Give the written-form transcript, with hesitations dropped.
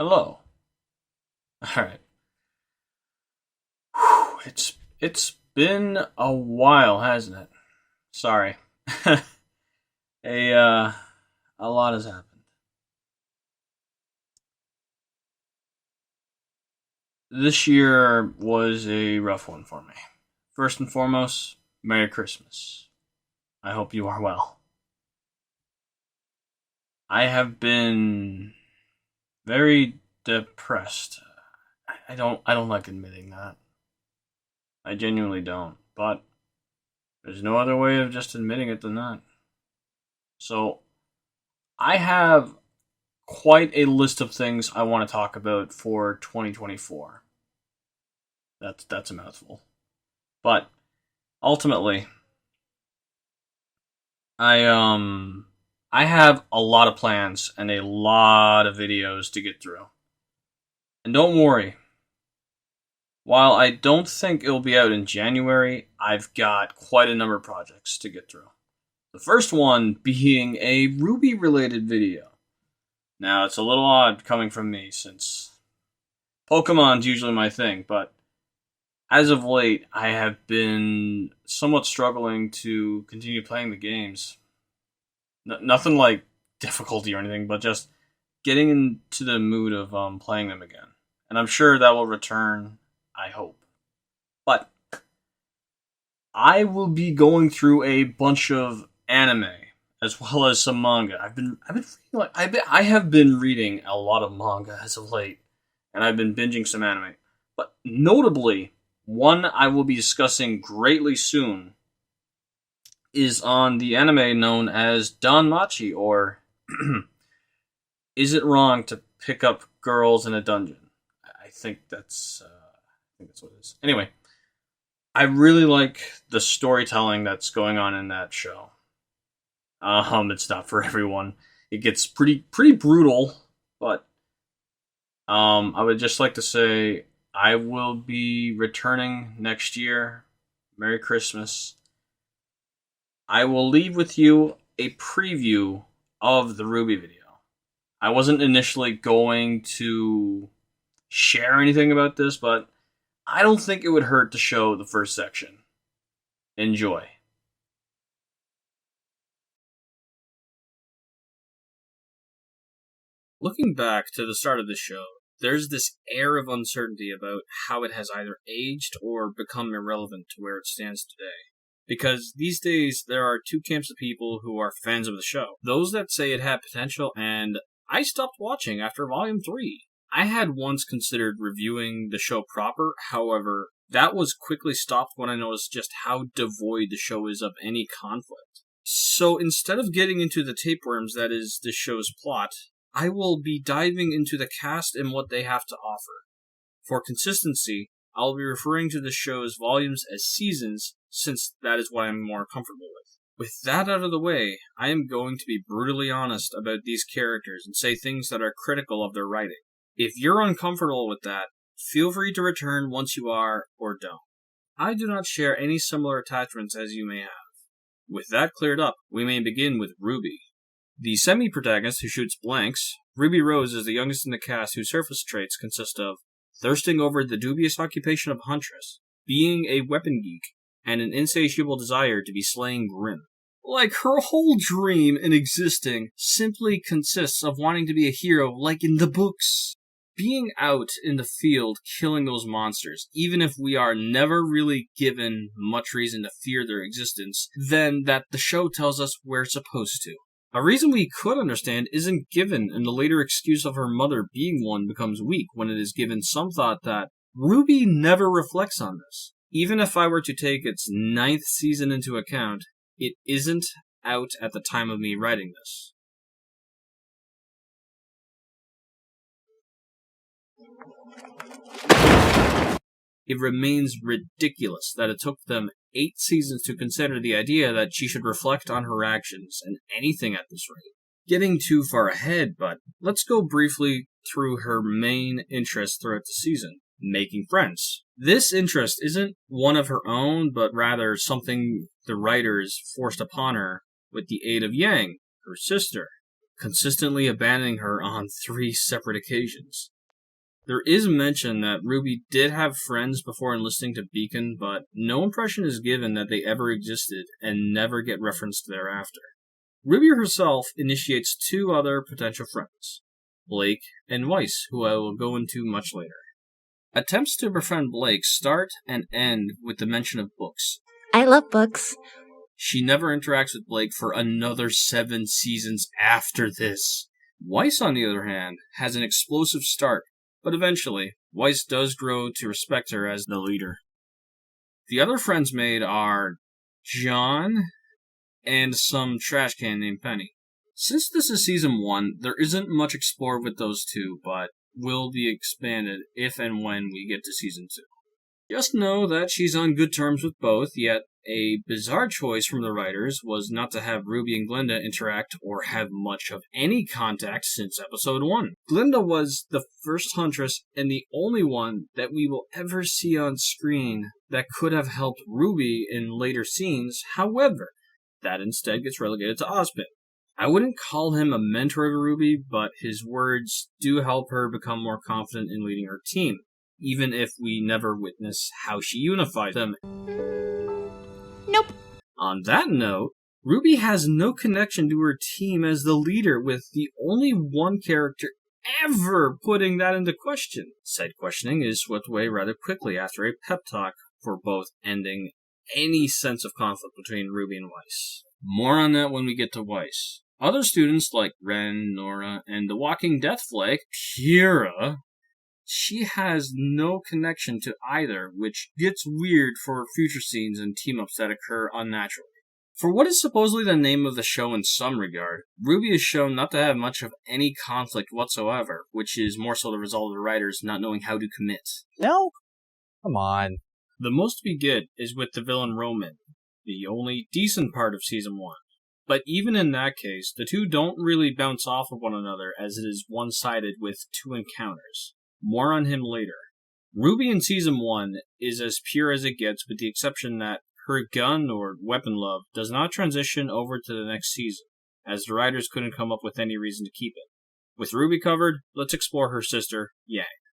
Hello. All right. Whew, it's been a while, hasn't it? Sorry. a a lot has happened. This year was a rough one for me. First and foremost, Merry Christmas. I hope you are well. I have been very depressed. I don't like admitting that. I genuinely don't. But there's no other way of just admitting it than that. So I have quite a list of things I want to talk about for 2024. That's a mouthful. But ultimately, I I have a lot of plans and a lot of videos to get through. And don't worry, while I don't think it'll be out in January, I've got quite a number of projects to get through. The first one being a RWBY related video. Now, it's a little odd coming from me since Pokemon's usually my thing, but as of late, I have been somewhat struggling to continue playing the games. Nothing like difficulty or anything, but just getting into the mood of playing them again. And I'm sure that will return, I hope. But I will be going through a bunch of anime as well as some manga. I have been reading a lot of manga as of late, and I've been binging some anime. But notably, one I will be discussing greatly soon is on the anime known as Danmachi, or Is It Wrong to Pick Up Girls in a Dungeon? I think that's what it is. Anyway, I really like the storytelling that's going on in that show. It's not for everyone. It gets pretty brutal, but I would just like to say I will be returning next year. Merry Christmas. I will leave with you a preview of the RWBY video. I wasn't initially going to share anything about this, but I don't think it would hurt to show the first section. Enjoy. Looking back to the start of the show, there's this air of uncertainty about how it has either aged or become irrelevant to where it stands today. Because these days, there are two camps of people who are fans of the show. Those that say it had potential, and I stopped watching after Volume 3. I had once considered reviewing the show proper, however, that was quickly stopped when I noticed just how devoid the show is of any conflict. So instead of getting into the tapeworms that is the show's plot, I will be diving into the cast and what they have to offer. For consistency, I'll be referring to the show's volumes as seasons, since that is what I'm more comfortable with. With that out of the way, I am going to be brutally honest about these characters and say things that are critical of their writing. If you're uncomfortable with that, feel free to return once you are, or don't. I do not share any similar attachments as you may have. With that cleared up, we may begin with RWBY. The semi-protagonist who shoots blanks, Ruby Rose is the youngest in the cast whose surface traits consist of thirsting over the dubious occupation of huntress, being a weapon geek, and an insatiable desire to be slaying Grim. Like, her whole dream in existing simply consists of wanting to be a hero like in the books. Being out in the field killing those monsters, even if we are never really given much reason to fear their existence, then that the show tells us we're supposed to. A reason we could understand isn't given, and the later excuse of her mother being one becomes weak when it is given some thought that RWBY never reflects on this. Even if I were to take its 9th season into account, it isn't out at the time of me writing this. It remains ridiculous that it took them 8 seasons to consider the idea that she should reflect on her actions and anything at this rate. Getting too far ahead, but let's go briefly through her main interest throughout the season, making friends. This interest isn't one of her own, but rather something the writers forced upon her with the aid of Yang, her sister, consistently abandoning her on 3 separate occasions. There is mention that Ruby did have friends before enlisting to Beacon, but no impression is given that they ever existed and never get referenced thereafter. Ruby herself initiates two other potential friends, Blake and Weiss, who I will go into much later. Attempts to befriend Blake start and end with the mention of books. I love books. She never interacts with Blake for another 7 seasons after this. Weiss, on the other hand, has an explosive start, but eventually, Weiss does grow to respect her as the leader. The other friends made are John and some trash can named Penny. Since this is season 1, there isn't much explored with those two, but will be expanded if and when we get to season 2. Just know that she's on good terms with both, yet a bizarre choice from the writers was not to have Ruby and Glinda interact or have much of any contact since episode 1. Glinda was the first huntress and the only one that we will ever see on screen that could have helped Ruby in later scenes. However, that instead gets relegated to Ozpin. I wouldn't call him a mentor of Ruby, but his words do help her become more confident in leading her team, even if we never witness how she unified them. Nope. On that note, Ruby has no connection to her team as the leader, with the only one character ever putting that into question. Said questioning is swept away rather quickly after a pep talk for both ending any sense of conflict between Ruby and Weiss. More on that when we get to Weiss. Other students like Ren, Nora, and the Walking Death flag, Kira, she has no connection to either, which gets weird for future scenes and team-ups that occur unnaturally. For what is supposedly the name of the show in some regard, Ruby is shown not to have much of any conflict whatsoever, which is more so the result of the writers not knowing how to commit. No? Come on. The most we get is with the villain Roman, the only decent part of Season 1. But even in that case, the two don't really bounce off of one another as it is one-sided with 2 encounters. More on him later. Ruby in Season 1 is as pure as it gets, with the exception that her gun or weapon love does not transition over to the next season, as the writers couldn't come up with any reason to keep it. With Ruby covered, let's explore her sister, Yang.